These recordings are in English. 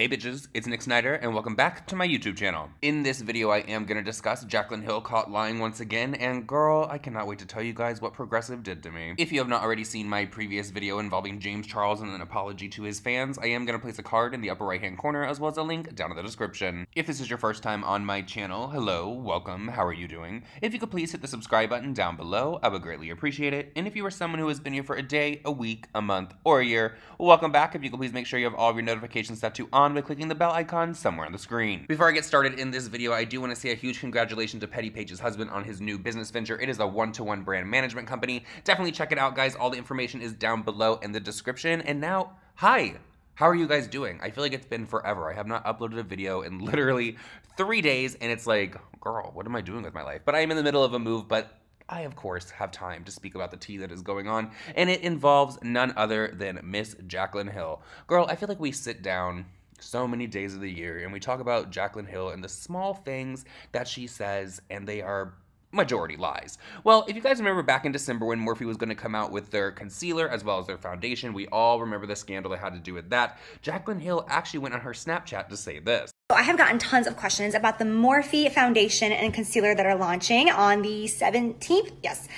Hey bitches, it's Nick Snider, and welcome back to my YouTube channel. In this video, I am going to discuss Jaclyn Hill caught lying once again, and girl, I cannot wait to tell you guys what Progressive did to me. If you have not already seen my previous video involving James Charles and an apology to his fans, I am going to place a card in the upper right hand corner as well as a link down in the description. If this is your first time on my channel, hello, welcome, how are you doing? If you could please hit the subscribe button down below, I would greatly appreciate it. And if you are someone who has been here for a day, a week, a month, or a year, welcome back. If you could please make sure you have all of your notifications set to on by clicking the bell icon somewhere on the screen. Before I get started in this video, I do want to say a huge congratulations to Petty Page's husband on his new business venture. It is a one-to-one brand management company. Definitely check it out, guys. All the information is down below in the description. And now, hi! How are you guys doing? I feel like it's been forever. I have not uploaded a video in literally 3 days, and it's like, girl, what am I doing with my life? But I am in the middle of a move, but I, of course, have time to speak about the tea that is going on, and it involves none other than Miss Jaclyn Hill. Girl, I feel like we sit down so many days of the year, and we talk about Jaclyn Hill and the small things that she says, and they are majority lies. Well, if you guys remember back in December when Morphe was going to come out with their concealer as well as their foundation, we all remember the scandal that had to do with that. Jaclyn Hill actually went on her Snapchat to say this. I have gotten tons of questions about the Morphe foundation and concealer that are launching on the 17th. Yes,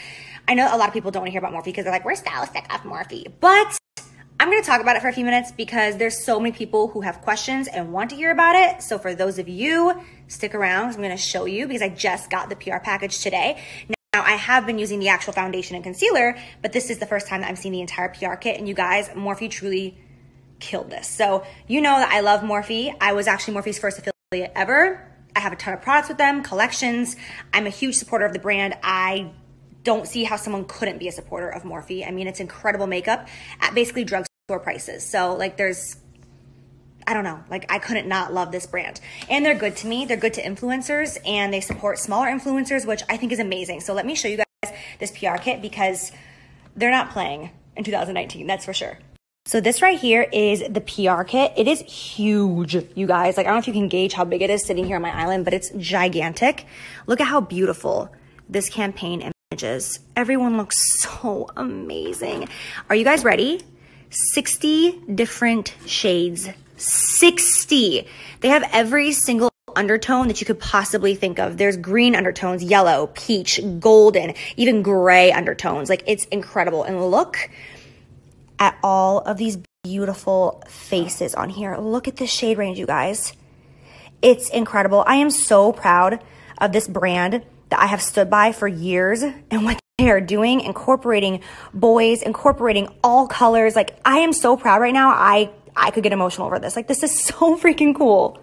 I know a lot of people don't want to hear about Morphe because they're like, we're style sick of Morphe. But I'm going to talk about it for a few minutes because there's so many people who have questions and want to hear about it. So for those of you, stick around because I'm going to show you because I just got the PR package today. Now, I have been using the actual foundation and concealer, but this is the first time that I'm seeing the entire PR kit. And you guys, Morphe truly killed this. So you know that I love Morphe. I was actually Morphe's first affiliate ever. I have a ton of products with them, collections. I'm a huge supporter of the brand. I don't see how someone couldn't be a supporter of Morphe. I mean, it's incredible makeup at basically drugstore prices. So like I don't know, like I couldn't not love this brand. And they're good to me. They're good to influencers and they support smaller influencers, which I think is amazing. So let me show you guys this PR kit because they're not playing in 2019, that's for sure. So this right here is the PR kit. It is huge, you guys. Like, I don't know if you can gauge how big it is sitting here on my island, but it's gigantic. Look at how beautiful this campaign image is. Everyone looks so amazing. Are you guys ready? 60 different shades. 60. They have every single undertone that you could possibly think of. There's green undertones, yellow, peach, golden, even gray undertones. Like, it's incredible. And look at all of these beautiful faces on here. Look at this shade range, you guys. It's incredible. I am so proud of this brand that I have stood by for years and what they are doing, incorporating boys, incorporating all colors. Like, I am so proud right now. I could get emotional over this. Like, this is so freaking cool.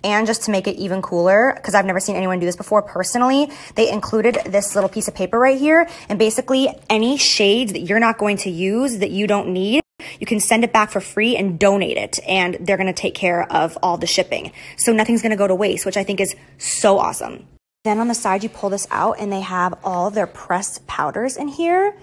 And just to make it even cooler, because I've never seen anyone do this before personally, they included this little piece of paper right here. And basically, any shades that you're not going to use, that you don't need, you can send it back for free and donate it. And they're going to take care of all the shipping. So nothing's going to go to waste, which I think is so awesome. Then on the side, you pull this out and they have all of their pressed powders in here,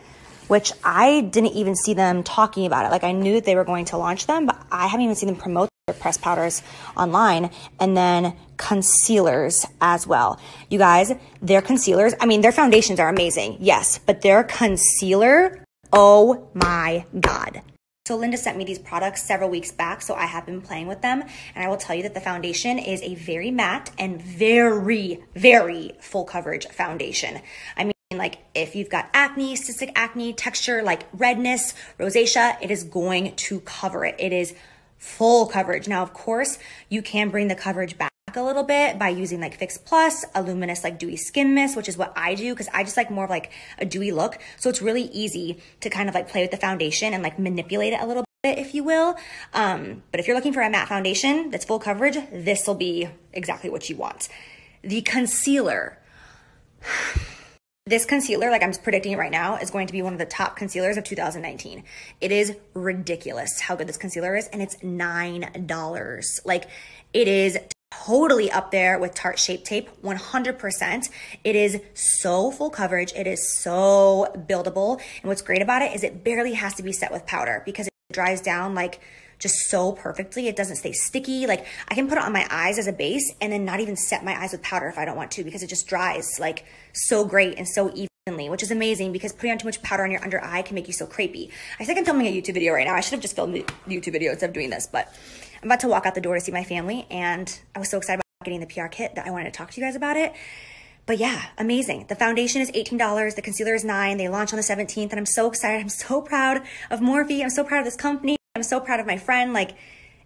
which I didn't even see them talking about it. Like, I knew that they were going to launch them, but I haven't even seen them promote their pressed powders online. And then concealers as well. You guys, their concealers, I mean, their foundations are amazing, yes, but their concealer, oh my God. So Linda sent me these products several weeks back, so I have been playing with them. And I will tell you that the foundation is a very matte and very, very full coverage foundation. I mean, like, if you've got acne, cystic acne, texture, like redness, rosacea, it is going to cover it. It is full coverage. Now, of course, you can bring the coverage back a little bit by using like Fix Plus, a luminous like dewy skin mist, which is what I do because I just like more of like a dewy look. So it's really easy to kind of like play with the foundation and like manipulate it a little bit, if you will. But if you're looking for a matte foundation that's full coverage, this will be exactly what you want. The concealer. This concealer, like I'm predicting it right now, is going to be one of the top concealers of 2019. It is ridiculous how good this concealer is, and it's $9. Like, it is totally up there with Tarte Shape Tape, 100%. It is so full coverage. It is so buildable. And what's great about it is it barely has to be set with powder because it dries down like just so perfectly. It doesn't stay sticky. Like, I can put it on my eyes as a base and then not even set my eyes with powder if I don't want to because it just dries like so great and so evenly, which is amazing because putting on too much powder on your under eye can make you so crepey. I think I'm filming a YouTube video right now. I should have just filmed the YouTube video instead of doing this, but I'm about to walk out the door to see my family, and I was so excited about getting the PR kit that I wanted to talk to you guys about it. But yeah, amazing. The foundation is $18. The concealer is $9. They launch on the 17th, and I'm so excited. I'm so proud of Morphe. I'm so proud of this company. I'm so proud of my friend. Like,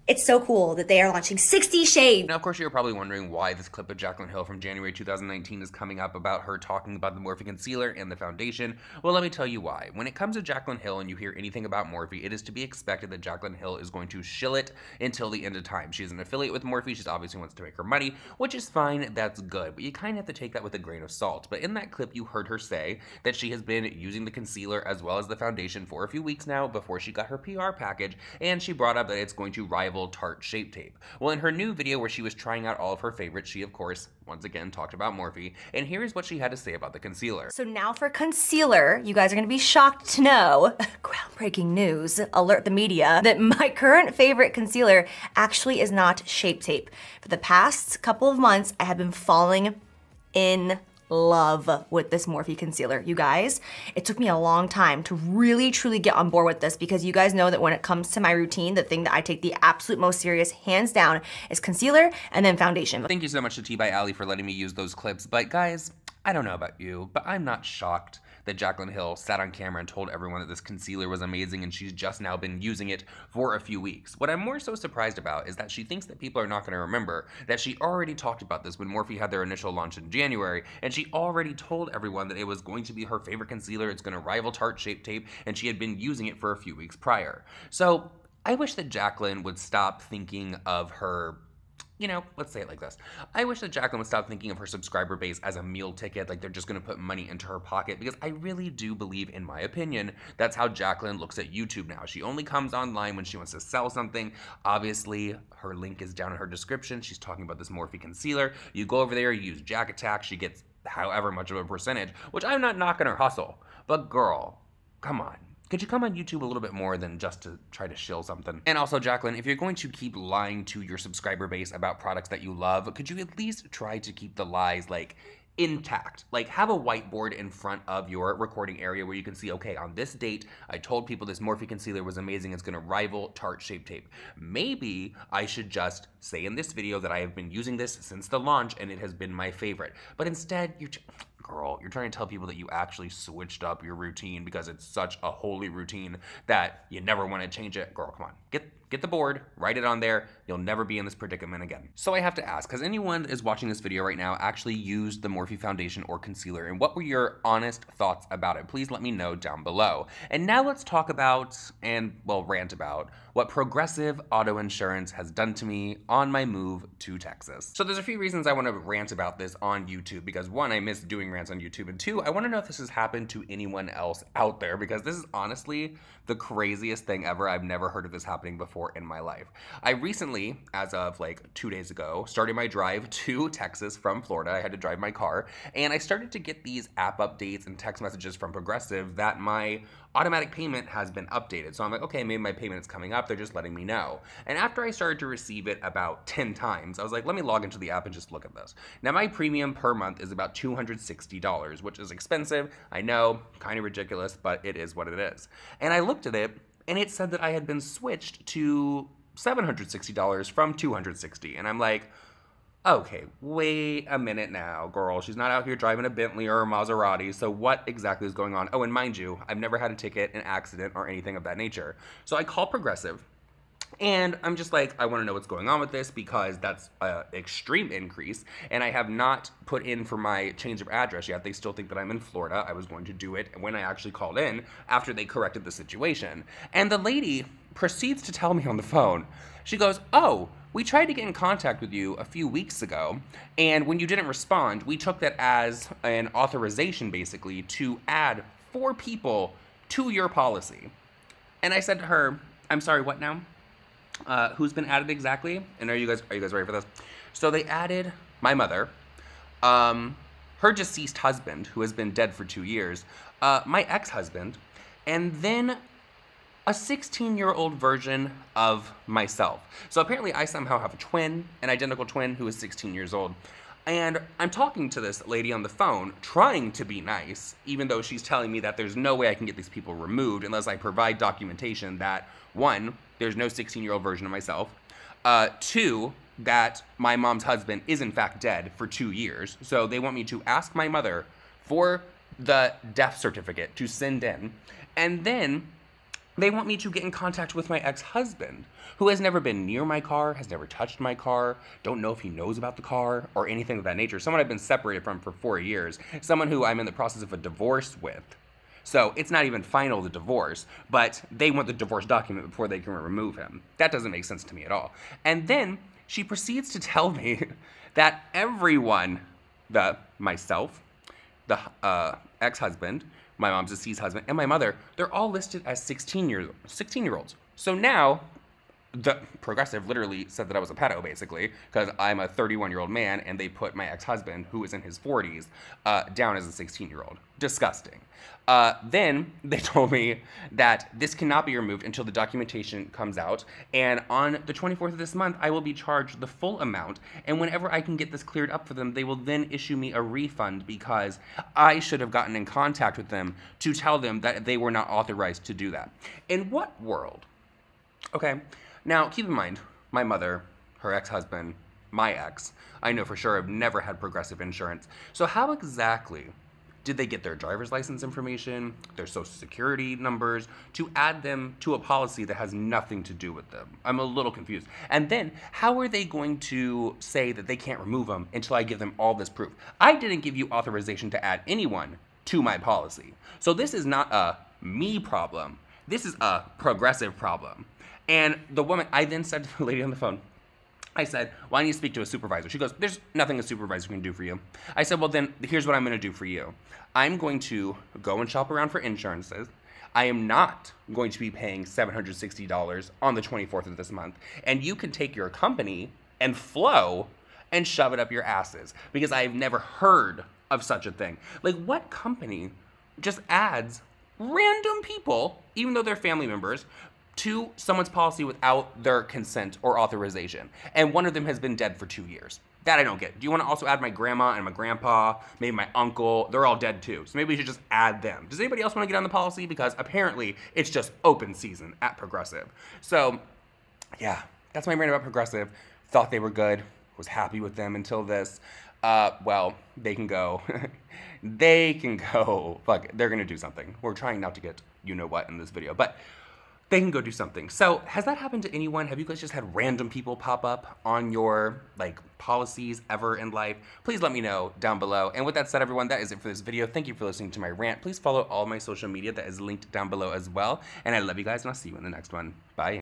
it's so cool that they are launching 60 shades. Now, of course, you're probably wondering why this clip of Jaclyn Hill from January 2019 is coming up about her talking about the Morphe concealer and the foundation. Well, let me tell you why. When it comes to Jaclyn Hill and you hear anything about Morphe, it is to be expected that Jaclyn Hill is going to shill it until the end of time. She's an affiliate with Morphe. She obviously wants to make her money, which is fine. That's good. But you kind of have to take that with a grain of salt. But in that clip, you heard her say that she has been using the concealer as well as the foundation for a few weeks now before she got her PR package, and she brought up that it's going to rival Tarte Shape Tape. Well, in her new video where she was trying out all of her favorites, she of course once again talked about Morphe, and here's what she had to say about the concealer. So now for concealer, you guys are gonna be shocked to know, groundbreaking news, alert the media, that my current favorite concealer actually is not Shape Tape. For the past couple of months, I have been falling in love with this Morphe concealer. You guys, it took me a long time to really truly get on board with this, because you guys know that when it comes to my routine, the thing that I take the absolute most serious, hands down, is concealer and then foundation. Thank you so much to T by Allie for letting me use those clips, but guys, I don't know about you, but I'm not shocked that Jaclyn Hill sat on camera and told everyone that this concealer was amazing and she's just now been using it for a few weeks. What I'm more so surprised about is that she thinks that people are not going to remember that she already talked about this when Morphe had their initial launch in January, and she already told everyone that it was going to be her favorite concealer, it's going to rival Tarte Shape Tape, and she had been using it for a few weeks prior. So I wish that Jaclyn would stop thinking of her, you know, let's say it like this. I wish that Jaclyn would stop thinking of her subscriber base as a meal ticket, like they're just gonna put money into her pocket, because I really do believe, in my opinion, that's how Jaclyn looks at YouTube now. She only comes online when she wants to sell something. Obviously, her link is down in her description. She's talking about this Morphe concealer. You go over there, you use Jack Attack, she gets however much of a percentage, which I'm not knocking her hustle. But girl, come on. Could you come on YouTube a little bit more than just to try to shill something? And also, Jaclyn, if you're going to keep lying to your subscriber base about products that you love, could you at least try to keep the lies, like, intact? Like, have a whiteboard in front of your recording area where you can see, okay, on this date, I told people this Morphe concealer was amazing, it's gonna rival Tarte Shape Tape. Maybe I should just say in this video that I have been using this since the launch and it has been my favorite. But instead, girl, you're trying to tell people that you actually switched up your routine because it's such a holy routine that you never want to change it. Girl, come on, get the board, write it on there. You'll never be in this predicament again. So I have to ask, has anyone that is watching this video right now actually used the Morphe foundation or concealer? And what were your honest thoughts about it? Please let me know down below. And now let's talk about, and well, rant about, what Progressive Auto Insurance has done to me on my move to Texas. So there's a few reasons I want to rant about this on YouTube, because one, I miss doing rants on YouTube, and two, I want to know if this has happened to anyone else out there, because this is honestly the craziest thing ever. I've never heard of this happening before in my life. I recently, as of like 2 days ago, started my drive to Texas from Florida. I had to drive my car, and I started to get these app updates and text messages from Progressive that my automatic payment has been updated. So I'm like, okay, maybe my payment is coming up. They're just letting me know. And after I started to receive it about 10 times, I was like, let me log into the app and just look at this. Now my premium per month is about $260, which is expensive. I know, kind of ridiculous, but it is what it is. And I looked at it, and it said that I had been switched to $760 from $260. And I'm like, okay, wait a minute now, girl. She's not out here driving a Bentley or a Maserati, so what exactly is going on? Oh, and mind you, I've never had a ticket, an accident, or anything of that nature. So I call Progressive, and I'm just like, I want to know what's going on with this, because that's an extreme increase, and I have not put in for my change of address yet. They still think that I'm in Florida. I was going to do it when I actually called in after they corrected the situation. And the lady proceeds to tell me on the phone, she goes, oh, we tried to get in contact with you a few weeks ago, and when you didn't respond, we took that as an authorization, basically, to add 4 people to your policy. And I said to her, I'm sorry, what now? Who's been added exactly? And are you guys ready for this? So they added my mother, her deceased husband, who has been dead for 2 years, my ex-husband, and then a 16-year-old version of myself. So apparently I somehow have a twin, an identical twin, who is 16 years old. And I'm talking to this lady on the phone, trying to be nice, even though she's telling me that there's no way I can get these people removed unless I provide documentation that, one, there's no 16-year-old version of myself, Two, that my mom's husband is in fact dead for 2 years. So they want me to ask my mother for the death certificate to send in. And then they want me to get in contact with my ex-husband, who has never been near my car, has never touched my car, don't know if he knows about the car or anything of that nature. Someone I've been separated from for 4 years, someone who I'm in the process of a divorce with. So it's not even final, the divorce, but they want the divorce document before they can remove him. That doesn't make sense to me at all. And then she proceeds to tell me that everyone, myself, the ex-husband, my mom's deceased husband, and my mother, they're all listed as 16-year-olds. So now, the Progressive literally said that I was a pedo, basically, because I'm a 31-year-old man, and they put my ex-husband, who is in his 40s, down as a 16-year-old. Disgusting. Then they told me that this cannot be removed until the documentation comes out, and on the 24th of this month, I will be charged the full amount, and whenever I can get this cleared up for them, they will then issue me a refund because I should have gotten in contact with them to tell them that they were not authorized to do that. In what world? Okay. Now, keep in mind, my mother, her ex-husband, my ex, I know for sure have never had Progressive insurance. So how exactly did they get their driver's license information, their social security numbers, to add them to a policy that has nothing to do with them? I'm a little confused. And then, how are they going to say that they can't remove them until I give them all this proof? I didn't give you authorization to add anyone to my policy. So this is not a me problem. This is a Progressive problem. And the woman, I then said to the lady on the phone, I said, well, I need to speak to a supervisor. She goes, there's nothing a supervisor can do for you. I said, well, then here's what I'm going to do for you. I'm going to go and shop around for insurances. I am not going to be paying $760 on the 24th of this month. And you can take your company and Flow and shove it up your asses, because I've never heard of such a thing. Like, what company just adds random people, even though they're family members, to someone's policy without their consent or authorization? And one of them has been dead for 2 years. That I don't get. Do you want to also add my grandma and my grandpa, maybe my uncle? They're all dead too. So maybe we should just add them. Does anybody else want to get on the policy? Because apparently it's just open season at Progressive. So yeah, that's my rant about Progressive. Thought they were good. Was happy with them until this. Well, they can go. They can go. Fuck, they're going to do something. We're trying not to get you-know-what in this video. But they can go do something. So has that happened to anyone? Have you guys just had random people pop up on your policies ever in life? Please let me know down below. And with that said, everyone, that is it for this video. Thank you for listening to my rant. Please follow all my social media that is linked down below as well. And I love you guys, and I'll see you in the next one. Bye.